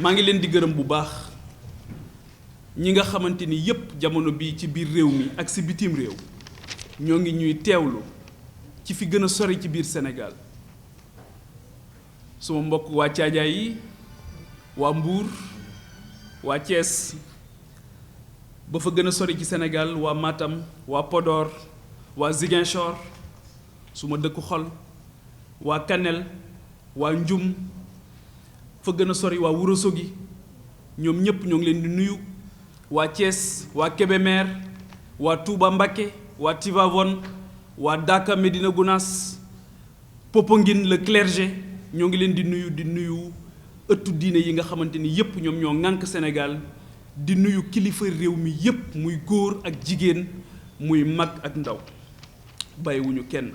maa ngi leen di gërëm bu baax ñi nga xamante ni yépp jamono bii ci biir réew mi ak si bitim réew ñoo ngi ñuy teewlu ci fi gën a sori ci biir Sénégal suma mbokk waa Caajaay yi waa Mbuur waa Thiès ba fa gën a sori ci Sénégal waa Matam waa Podor waa Ziguinchor suma dëkku xol waa Kanel waa Njum fa gën a sori waa Ourossogui ñoom ñépp ñoo ngi leen di nuyu waa Thiès waa Kébémer waa Touba Mbacké waa Tivaouane waa Daka Médina Gounass Popenguine le clergé ñoo ngi leen di nuyu ëttu diine yi nga xamante ni yépp ñoom ñoo ŋànk Sénégal di nuyu kilifa réew mi yépp muy góor ak jigéen muy mag ak ndaw bàyyiwuñu kenn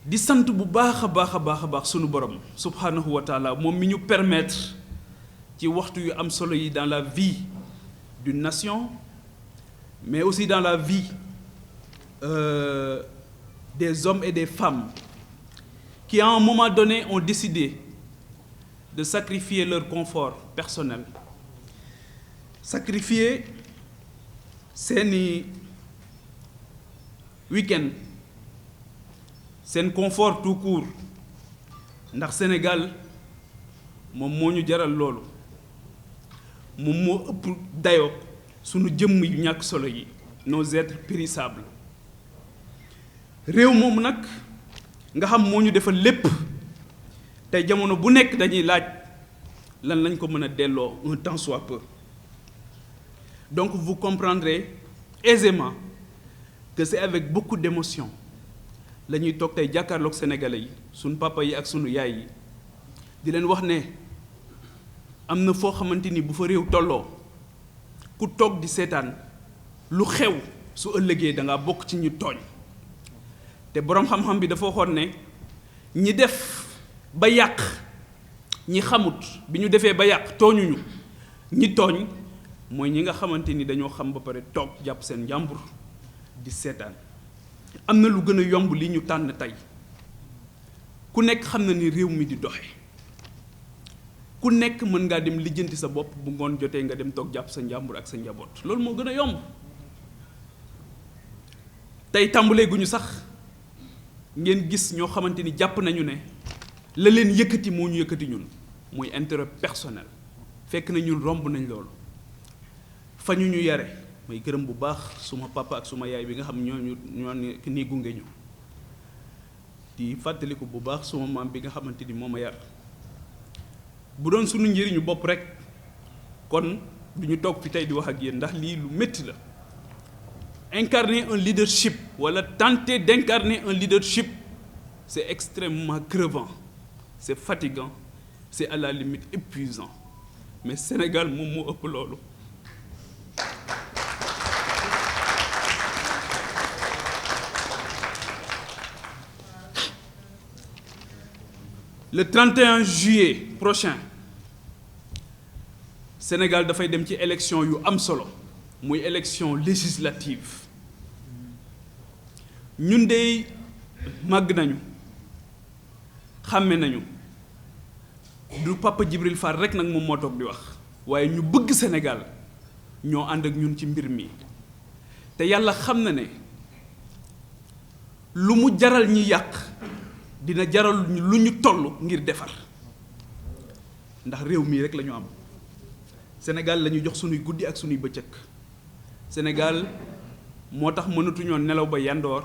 di sant bu baax a baax sunu borom subhanahu wa taala moom mi ñu permettre ci waxtu yu am solo yi dans la vie d'une nation mais aussi dans la vie des hommes et des femmes qui à un moment donné ont décidé de sacrifier leur confort personnel, sacrifier seeni week-end seen confort tout court ndax Sénégal moom moo ñu jaral loolu moom moo ëpp dayoo sunu jëmm yu ñàkk solo yi nos êtres périssables réew moom nag nga xam moo ñu defal lépp tey jamono bu nekk dañuy laaj lan lañ ko mën a delloo un tant soit peu donc vous comprendrez aisément que c'est avec beaucoup d'émotion la ñuy toog tey jàkkaarloog sénégalais yi sunu papa yi ak sunu yaay yi di leen wax ne am na foo xamante ni bu fa réew tolloo ku toog di seetaan lu xew su ëllëgee da ngaa bokk ci ñu tooñ te boroom xam-xam bi dafa waxoon ne ñi def ba yàq ñi xamut bi ñu defee ba yàq tooñuñu ñi tooñ mooy ñi nga xamante ni dañoo xam ba pare toog jàpp seen njàmbur di seetaan am na lu gën a yomb li ñu tànn tey ku nekk xam na ni réew mi di doxe ku nekk mën ngaa dem lijjanti sa bopp bu ngoon jotee nga dem toog jàpp sa njàmbur ak sa njaboot loolu moo gën a yomb tey tàmbalee gu ñu sax ngeen gis ñoo xamante ni jàpp nañu ne la leen yëkkati moo ñu yëkkati ñun muy intérêt personnel fekk na ñun romb nañ loolu fa ñu yare may gërëm bu baax suma papa ak suma yaay bi nga xam ñoo nii gunge ñu di fàttaliku bu baax suma maam bi nga xamante ni moo ma yar bu doon suñu njëriñu bopp rek kon du ñu toog fi tey di wax ak yéen ndax lii lu métti la incarner un leadership wala tenter d'incarner un leadership c'est extrêmement crevant c'est fatigant c'est à la limite épuisant mais Sénégal moom moo ëpp loolu le 31 juillet prochain Sénégal dafay dem ci élection yu am solo muy élection législative ñun de màgg nañu xàmme nañu du Papa Djibril Fall rek nag moom moo toog di wax waaye ñu bëgg Sénégal ñoo ànd ak ñun ci mbir mi te yàlla xam na ne lu mu jaral ñi yàq dina jaral lu ñu toll ngir defar ndax réew mii rek la ñu am Sénégal la ñu jox sunuy guddi ak sunuy bëccëg Sénégal moo tax mënatuñoo nelaw ba yandoor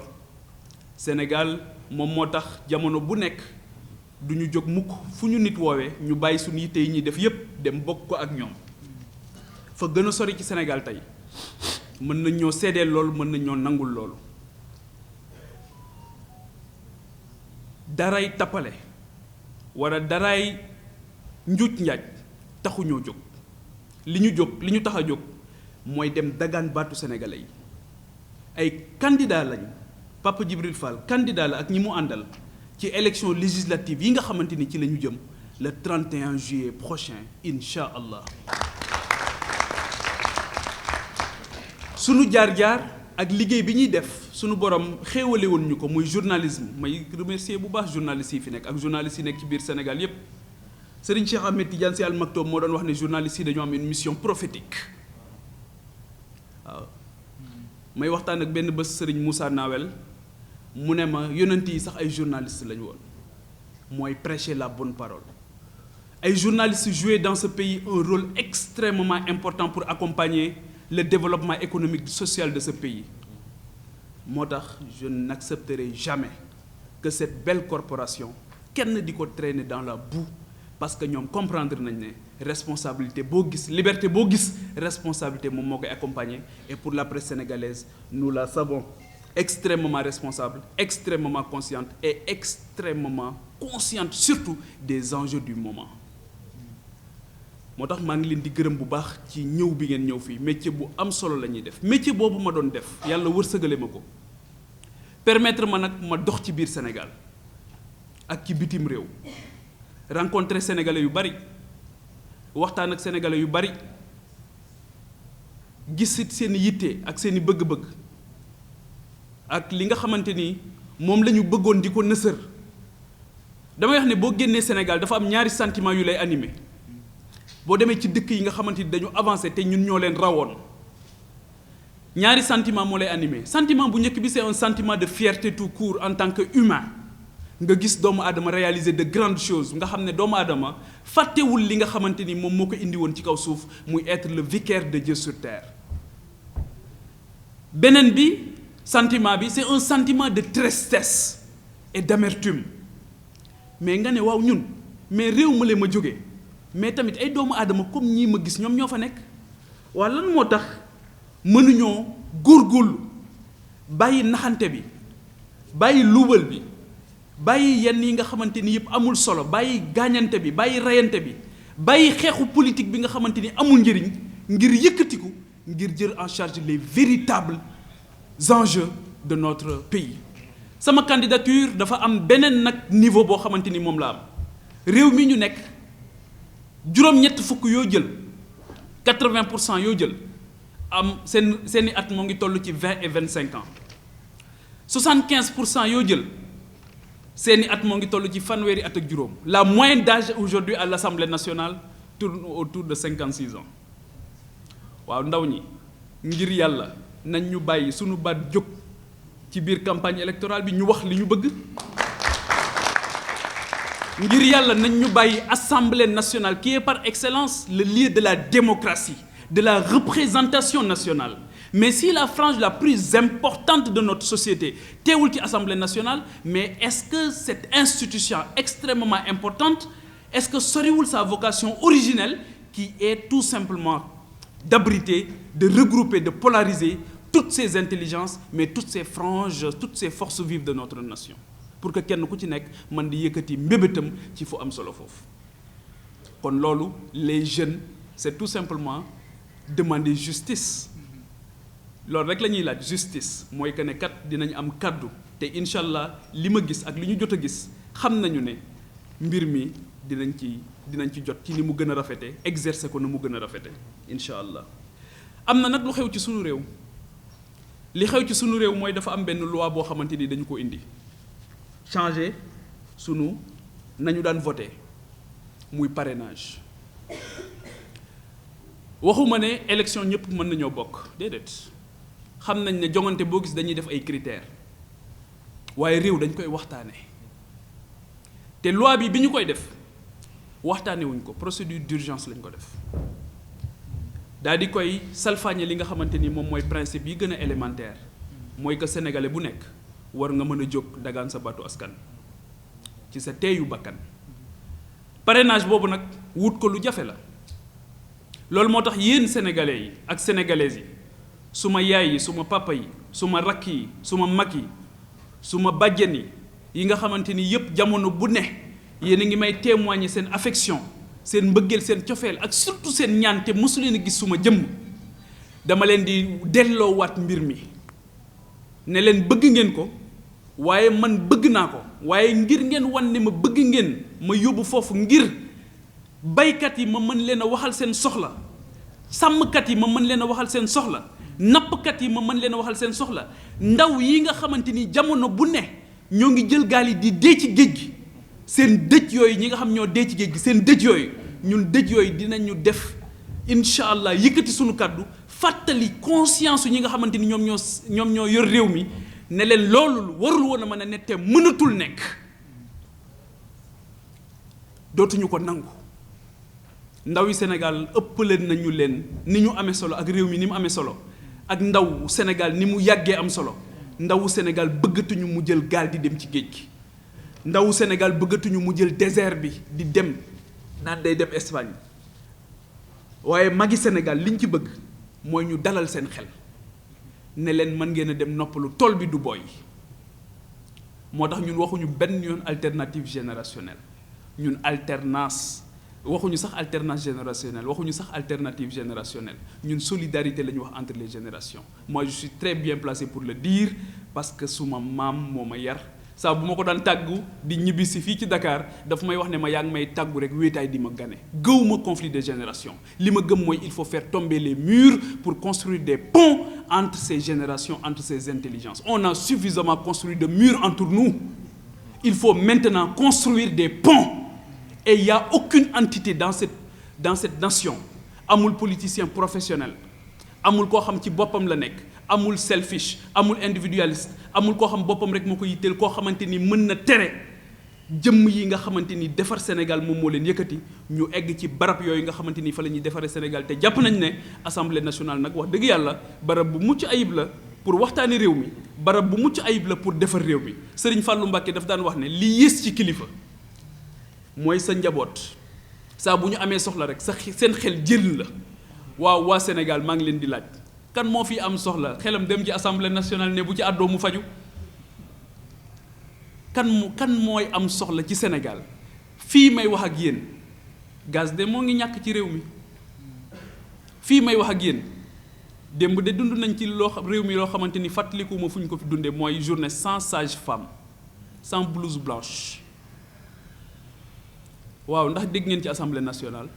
Sénégal moom moo tax jamono bu nekk du ñu jóg mukk fu ñu nit woowee ñu bàyyi suñu yitte yi ñuy def yépp dem bokk ko ak ñoom fa gën a sori ci Sénégal tey mën nañ ñoo seedeel loolu mën nañ ñoo nangul loolu daray tappale wala daray njuuj njaaj taxuñoo jóg li ñu tax a jóg mooy dem dagaan baatu sénégalais yi ay candidat lañu Papa Djibril Fall candidat la ak ñi mu àndal ci élection législative yi nga xamante ni ci la ñu jëm le 31 juillet prochain incha allah sunu jaar-jaar ak liggéey bi ñuy def sunu borom xéewale woon ñu ko muy journalisme may remercier bu baax journalistes yi fi nekk ak journalistes yi nekk ci biir Sénégal yépp Serigne Cheikh Ahmed Tidiane Sy Al Maktoum moo doon wax ne journalistes yi dañoo am une mission prophétique waaw may waxtaan ak benn bés Serigne Moussa Nawel mu ne ma yonent yi sax ay journalistes lañu woon mooy prêcher la bonne parole ay journalistes jouaient dans ce pays un rôle extrêmement important pour accompagner le développement économique et social de ce pays moo tax je n'accepterai jamais que cette belle corporation kenn di ko traîner dans la boue parce que ñoom comprendre nañ ne responsabilité boo gis liberté boo gis responsabilité moom moo koy accompagner et pour la presse sénégalaise nous la savons extrêmement responsable extrêmement consciente et extrêmement consciente surtout des enjeux du moment moo tax maa ngi leen di gërëm bu baax ci ñëw bi ngeen ñëw fii métier bu am solo la ñuy def métier boobu ma doon def yàlla wërsëgale ma ko permettre ma nag ma dox ci biir Sénégal ak ci bitim réew rencontrer sénégalais yu bari waxtaan ak sénégalais yu bari gis it seen yitte ak seen i bëgg-bëgg ak li nga xamante ni moom la ñu bëggoon di ko nësër damay wax ne boo génnee Sénégal dafa am ñaari sentiment yu lay animé boo demee ci dëkk yi nga xamante ni dañu avancé te ñun ñoo leen rawoon ñaari sentiment moo lay animé sentiment bu njëkk bi c'est un sentiment de fierté tout court en tant que humain nga gis doomu aadama réaliser de grandes choses nga xam ne doomu aadama fàttewul li nga xamante ni moom moo ko indi woon ci kaw suuf muy être le vicaire de Dieu sur terre beneen bi sentiment bi c'est un sentiment de tristesse et d'amertume mais nga ne waaw ñun mais réew ma lee ma jógee mais tamit ay doomu aadama comme ñii ma gis ñoom ñoo fa nekk waa lan moo tax mënuñoo góorgóorlu bàyyi naxante bi bàyyi luubal bi bàyyi yenn yi nga xamante ni yëpp amul solo bàyyi gaañante bi bàyyi rayante bi bàyyi xeexu politique bi nga xamante ni amul njëriñ ngir yëkkatiku ngir jël en charge les véritables enjeux de notre pays sama candidature dafa am beneen nag niveau boo xamante ni moom la am réew mi ñu nekk juróom-ñett fukk yoo jël 80% yoo jël am seeni at moo ngi toll ci 20 et 25 ans 75% yoo jël seeni at moo ngi toll ci fanweeri at ak juróom la moyenne d'âge aujourd'hui à l'Assemblée nationale tourne autour de 56 ans waaw ndaw ñi ngir yàlla nañ ñu bàyyi suñu baat jóg ci biir campagne électorale bi ñu wax li ñu bëgg ngir yàlla nañ ñu bàyyi Assemblée nationale qui est par excellence le lieu de la démocratie de la représentation nationale mais si la frange la plus importante de notre société teewul ci Assemblée nationale mais est-ce que cette institution extrêmement importante est-ce que soriwul sa vocation originelle qui est tout simplement d'abriter de regrouper de polariser toutes ces intelligences mais toutes ces franges toutes ces forces vives de notre nation pour que kenn ku ci nekk man di yëkkati mbébétam ci fu am solo foofu kon loolu les jeunes c'est tout simplement demander justice loolu rek la ñuy laaj justice mooy que ne kat dinañ am kaddu te incha allah li ma gis ak li ñu jot a gis xam nañu ne mbir mi dinañ ci jot ci ni mu gën a rafete exercer ko na mu gën a rafete incha allah am na nag lu xew ci sunu réew li xew ci sunu réew mooy dafa am benn loi boo xamante ni dañu ko indi changer sunu nañu daan voter muy parrainage waxuma ne élection ñëpp mën nañoo bokk déedéet xam nañ ne jongante boo gis dañuy def ay critères waaye réew dañ koy waxtaane te loi bi ñu koy def waxtaane wuñ ko procédure d'urgence lañ ko def daal di koy salfaañe li nga xamante ni moom mooy principe yi gën a élémentaire mooy que sénégalais bu nekk war nga mën a jóg dagaan sa baatu askan ci sa teeyu bakkan parrainage boobu nag wut ko lu jafe la loolu moo tax yéen sénégalais yi ak sénégalaises yi suma yaay yi suma papa yi suma rakk yi suma mag yi suma bàjjen yi nga xamante ni yépp jamono bu ne yéen a ngi may témoigner seen affection seen mbëggeel seen cofeel ak surtout seen ñaan te mosu leen a gis suma jëmm dama leen di delloowaat mbir mi ne leen bëgg ngeen ko waaye man bëgg naa ko waaye ngir ngeen wan ne ma bëgg ngeen ma yóbbu foofu ngir baykat yi ma mën leen a waxal seen soxla sàmmkat yi ma mën leen a waxal seen soxla nappkat yi ma mën leen a waxal seen soxla ndaw yi nga xamante ni jamono bu ne ñoo ngi jël gaal yi di dee ci géej gi seen dëj yooyu ñi nga xam ñoo dee ci géej gi seen dëj yooyu ñun dëj yooyu dinañu def incha allah yëkkati suñu kàddu fàttali conscience ñi nga xamante ni ñoom ñoo yor réew mi ne leen loolu warul woon a mën a nettee mënatul nekk dootuñu ko nangu. ndaw yi Sénégal ëppale nañu leen ni ñu amee solo ak réew mi ni mu amee solo ak ndaw Sénégal ni mu yàggee am solo ndawu Sénégal bëggatuñu mu jël gaal di dem ci géej gi ndawu Sénégal bëggatuñu mu jël désert bi di dem naan day dem Espagne waaye magi Sénégal liñ ci bëgg mooy ñu dalal seen xel ne leen mën ngeen a dem noppalu tool bi du booy moo tax ñun waxuñu benn yoon alternative générationnelle ñun alternance waxuñu sax alternance générationnelle waxuñu sax alternative générationnelle ñun solidarité la ñu wax entre les générations moi je suis très bien placé pour le dire parce que suma maam moo ma yar saa bu ma ko daan tàggu di ñibbi si fii ci Dakar dafa may wax ne ma yaa ngi may tàggu rek wéetaay di ma gane gëwuma conflit de génération li ma gëm mooy il faut faire tomber les murs pour construire des ponts entre ces générations entre ces intelligences on a suffisamment construit de murs entre nous il faut maintenant construire des ponts et il y a aucune entité dans cette nation amul politicien professionnel amul koo xam ci boppam la nekk amul selfish amul individualiste amul koo xam boppam rek moo ko yitteel koo xamante ni mën na tere jëmm yi nga xamante ni defar Sénégal moom moo leen yëkkati ñu egg ci barab yooyu nga xamante ni fa la ñuy defaree Sénégal te jàpp nañ ne assemblée nationale nag wax dëgg yàlla barab bu mucc ayib la pour waxtaani réew mi barab bu mucc ayib la pour defar réew mi Serigne Fallou Mbacké daf daan wax ne li yées ci kilifa mooy sa njaboot saa bu ñu amee soxla rek sa seen xel jël la waaw waa Sénégal maa ngi leen di laaj kan moo fi am soxla xelam dem ci assemblée nationale ne bu ci àddoo mu faju kan mooy am soxla ci Sénégal fii may wax ak yéen gaz de moo ngi ñàkk ci réew mi fii may wax ak yéen démb de dund nañ ci loo réew mi loo xamante ni fàttalikuma fu ñu ko fi dundee mooy journée sans sage-femme sans blouse blanche waaw ndax dégg ngeen ci assemblée nationale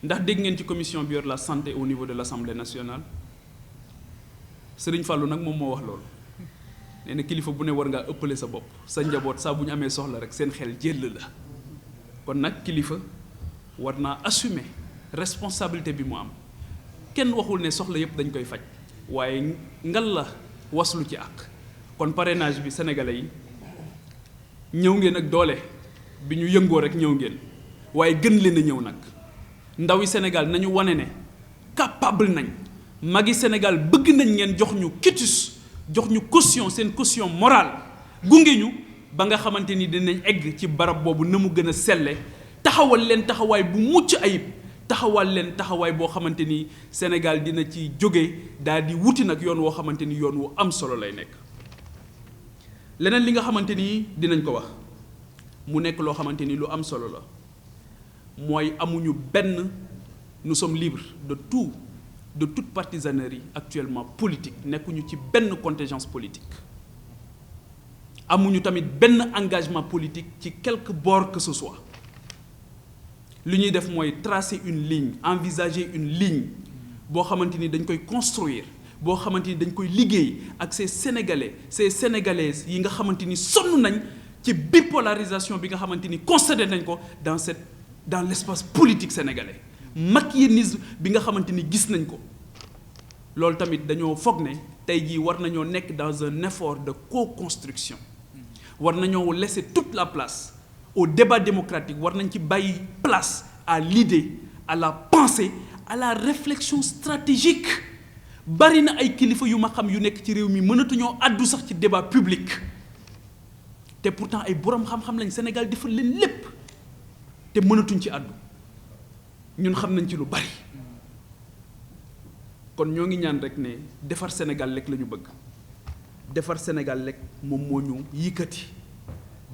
ndax dégg ngeen ci commission bi yor la santé au niveau de l'assemblée nationale Serigne Fallou nag moom moo wax loolu nee na kilifa bu ne war ngaa ëppale sa bopp sa njaboot saa bu ñu amee soxla rek seen xel jël la kon nag kilifa war naa assumer responsabilité bi mu am kenn waxul ne soxla yépp dañ koy faj waaye ngal la waslu ci àq kon parrainage bi sénégalais yi ñëw ngeen ak doole bi ñu yëngoo rek ñëw ngeen waaye gën leen a ñëw nag ndaw yi Sénégal nañu wane ne capable nañ magi Sénégal bëgg nañ ngeen jox ñu quitus jox ñu caution seen caution morale gunge ñu ba nga xamante ni dinañ egg ci barab boobu na mu gën a selle taxawal leen taxawaay bu mucc ayib taxawal leen taxawaay boo xamante ni Sénégal dina ci jóge daal di wuti nag yoon woo xamante ni yoon wu am solo lay nekk leneen li nga xamante ni dinañ ko wax mu nekk loo xamante ni lu am solo la mooy amuñu benn nous sommes libres de toute partisanerie actuellement politique nekkuñu ci benn contingence politique amuñu tamit benn engagement politique ci quelque bord que ce soit li ñuy def mooy tracer une ligne envisager une ligne boo xamante ni dañ koy construire boo xamante ni dañ koy liggéey ak ces sénégalais ces sénégalaises yi nga xamante ni sonn nañ ci bipolarisation bi nga xamante ni constaté nañ ko dans l'espace politique sénégalais machiavélisme bi nga xamante ni gis nañ ko loolu tamit dañoo foog ne tey jii war nañoo nekk dans un effort de co-construction war nañoo laisser toute la place au débat démocratique war nañ ci bàyyi place à l'idée à la pensée à la réflexion stratégique bari na ay kilifa yu ma xam yu nekk ci réew mi mënatuñoo àddu sax ci débat public te pourtant ay boroom xam-xam lañ Sénégal defal leen lépp te mënatuñ ci àddu ñun xam nañ ci lu bari kon ñoo ngi ñaan rek ne defar Sénégal rek la ñu bëgg defar Sénégal rek moom moo ñu yëkkati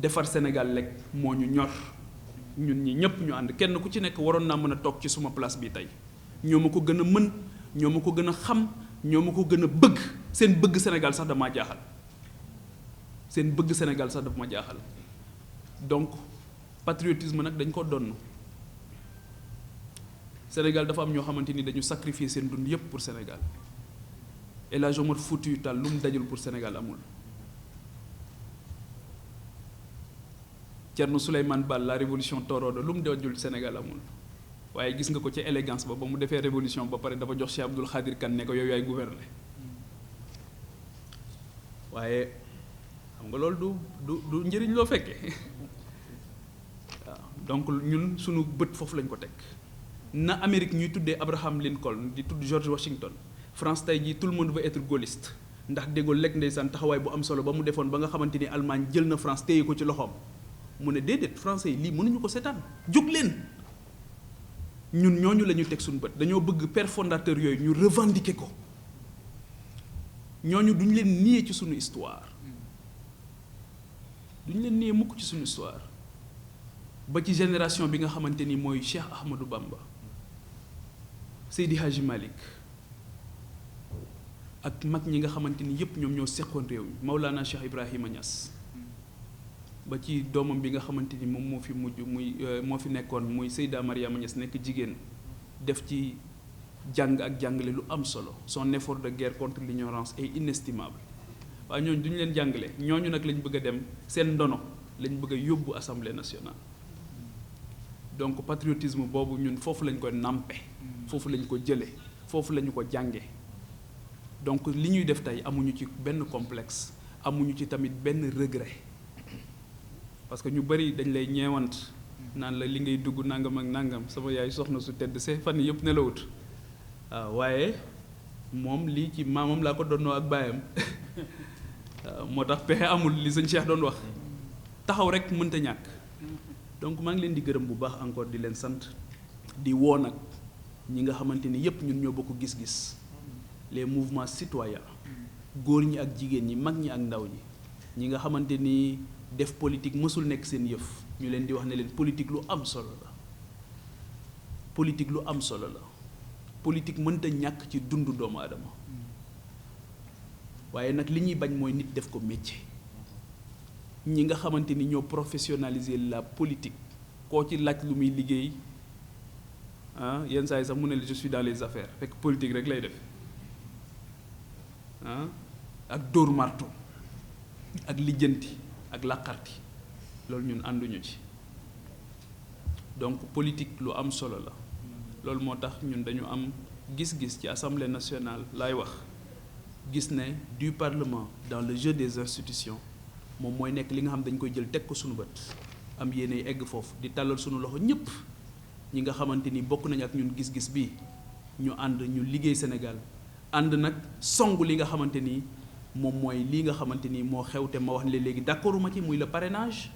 defar Sénégal rek moo ñu ñor ñun ñi ñëpp ñu ànd kenn ku ci nekk waroon naa mën a toog ci suma place bi tey ñoo ma ko gën a mën ñoo ma ko gën a xam ñoo ma ko gën a bëgg seen bëgg Sénégal sax damaa jaaxal seen bëgg Sénégal sax dafa ma jaaxal donc patriotisme nag dañ ko donn Sénégal dafa am ñoo xamante ni dañu sacrifier seen dund yépp pour Sénégal El Hadji Omar Foutiyou Tall lu mu dajul pour Sénégal amul Thierno Souleymane Baal la révolution torodo lu mu dojul Sénégal amul waaye gis nga ko ci élégance ba mu defee révolution ba pare dafa jox Cheikh Abdoul Khadir Kane ne ko yow yaay gouverner waaye xam nga loolu du njëriñ loo fekkee waaw donc ñun suñu bët foofu lañ ko teg na Amérique ñuy tuddee Abraham Lincoln di tudd George Washington France tey jii tout le monde veut être gaulliste ndax De Gaulle lekk ndeysaan taxawaay bu am solo ba mu defoon ba nga xamante ni Allemagne jël na France téye ko ci loxoom mu ne déedéet français yi lii mënuñu ko seetaan jóg leen ñun ñooñu la ñu teg suñu bët dañoo bëgg père fondateur yooyu ñu revendiquer ko ñooñu duñu leen nier ci suñu histoire duñu leen nier mukk ci suñu histoire ba ci génération bi nga xamante ni mooy Cheikh Ahmadou Bamba Seydi Hadji Malick ak mag ñi nga xamante ni yépp ñoom ñoo seqoon réew mi Maulana Cheikh Ibrahima Niass ba ci doomam bi nga xamante ni moom moo fi mujj muy moo fi nekkoon muy Seyda Mariama Niass nekk jigéen def ci jàng ak jàngale lu am solo son effort de guerre contre l'ignorance est inestimable waaye ñooñu duñu leen jàngale ñooñu nag lañ bëgg a dem seen ndono lañ bëgg a yóbbu assemblée nationale donc patriotisme boobu ñun foofu lañ ko nàmpe foofu lañ ko jële foofu lañu ko jànge donc li ñuy def tey amuñu ci benn complexe amuñu ci tamit benn regret parce que ñu bari dañ lay ñeewant naan la li ngay dugg nangam ak nangam sama yaay soxna su tedd see fan yëpp nelawut waaw waaye moom lii ci maamam laa ko donnoo ak baayam moo tax pexe amul li sëñ Cheikh doon wax taxaw rek mënta ñàkk donc maa ngi leen di gërëm bu baax encore di leen sant di woo nag ñi nga xamante ni yépp ñun ñoo bokk gis-gis les mouvements citoyens góor ñi ak jigéen ñi mag ñi ak ndaw ñi ñi nga xamante ni def politique mësul nekk seen yëf ñu leen di wax ne leen politique lu am solo la politique lu am solo la politique mënta ñàkk ci dundu doomu aadama waaye nag li ñuy bañ mooy nit def ko métier ñi nga xamante ni ñoo professionnaliser la politique koo ci laaj lu muy liggéey ah yenn saa yi sax mu ne je suis dans les affaires fekk politique rek lay def ah ak dóor marto ak lijjanti ak làqarti loolu ñun ànduñu ci donc politique lu am solo la loolu moo tax ñun dañu am gis-gis ci assemblée nationale laay wax gis ne du parlement dans le jeu des institutions moom mooy nekk li nga xam dañ koy jël teg ko suñu bët am yéene egg foofu di tàllal suñu loxo ñëpp ñi nga xamante ni bokk nañu ak ñun gis-gis bi ñu ànd ñu liggéey Sénégal ànd nag song li nga xamante ni moom mooy lii nga xamante ni moo xew te ma wax ne léegi d'accorduma ci muy le parrainage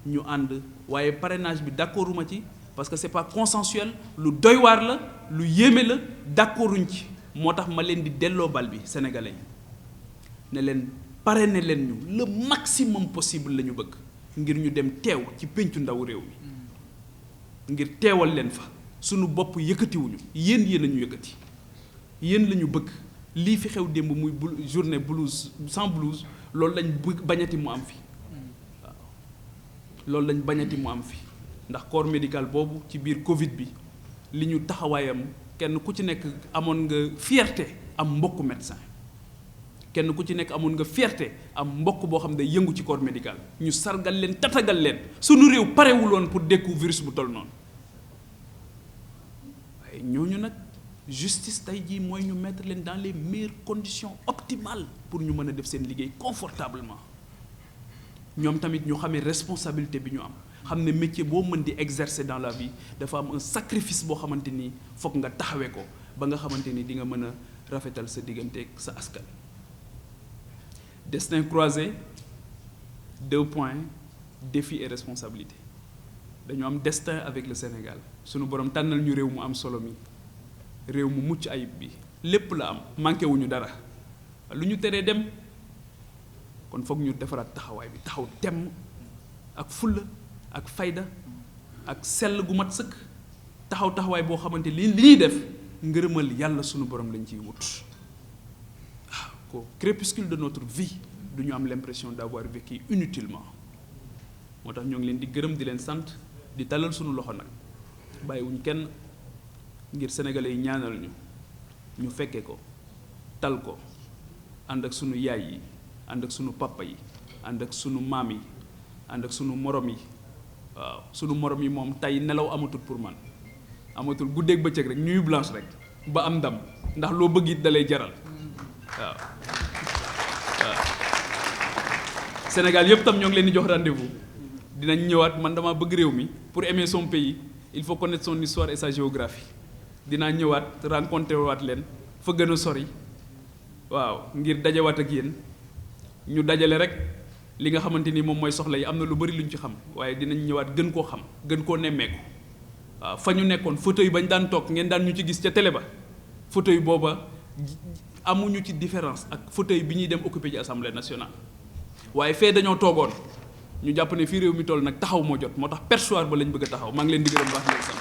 ñu ànd waaye parrainage bi d'accorduma ci parce que c'est pas consensuel lu doy waar la lu yéeme la d'accorduñ ci moo tax ma leen di delloo bal bi sénégalais yi ne leen parrainer leen ñu le maximum possible la ñu bëgg ngir ñu dem teew ci péncu ndaw réew mi ngir teewal leen fa sunu bopp yëkkatiwuñu yéen a ñu yëkkati yéen la ñu bëgg lii fi xew démb muy journée blouse sans blouse loolu lañ bañati mu am fi waaw loolu lañ bañati mu am fi ndax corps médical boobu ci biir Covid bi li ñu taxawaayam kenn ku ci nekk amoon nga fierté am mbokku médecin kenn ku ci nekk amoon nga fierté am mbokk boo xam ne day yëngu ci corps médical ñu sargal leen tatagal leen sunu réew parewuloon pour dékku virus bu toll noonu waaye ñooñu nag justice tey jii mooy ñu mettre leen dans les meilleures conditions optimales pour ñu mën a def seen liggéey confortablement ñoom tamit ñu xamee responsabilité bi ñu am xam ne métier boo mën di exercer dans la vie dafa am un sacrifice boo xamante ni foog nga taxawee ko ba nga xamante ni di nga mën a rafetal sa digganteeg sa askan. Destin croisé, 2 points, défi et responsabilité dañu am destin avec le Sénégal sunu borom tànnal ñu réew mu am solo mi réew mu mucc ayib bi lépp la am manqué wuñu dara lu ñu teree dem kon foog ñu defaraat taxawaay bi taxaw temm ak fulla ak fayda ak sell gu mat sëkk taxawaay boo xamante li ñuy def ngërëmal yàlla sunu borom lañ ciy wut waaw qu'au crépuscule de notre vie du ñu am l'impression d'avoir vécu inutilement moo tax ñoo ngi leen di gërëm di leen sant di talal sunu loxo nag bàyyiwuñ kenn ngir sénégalais yi ñaanal ñu fekke ko tal ko ànd ak sunu yaay yi ànd ak sunu papa yi ànd ak sunu maam yi ànd ak sunu morom yi waaw sunu morom yi moom tey nelaw amatul pour man amatul guddeeg bëccëg rek nuit blanche rek ba am ndam ndax loo bëgg it dalay jaral waaw waaw Sénégal yëpp tam ñoo ngi leen di jox rendez-vous dinañ ñëwaat man dama bëgg réew mi pour aimer son pays il faut connaître son histoire et sa géographie dinaa ñëwaat rencontré waat leen fa gën a sori waaw ngir dajawaat ak yéen ñu dajale rek li nga xamante ni moom mooy soxla yi am na lu bari lu ñu ci xam waaye dinañ ñëwaat gën koo xam gën koo nemmeeku waaw fa ñu nekkoon fauteuil bañ daan toog ngeen daan ñu ci gis ca télé ba fauteuil booba amuñu ci différence ak fauteuil bi ñuy dem occuper ci assemblée nationale waaye fee dañoo toogoon ñu jàpp ne fii réew mi toll nag taxaw moo jot moo tax perchoir ba lañ bëgg a taxaw maa ngi leen di gërëm baax leen sax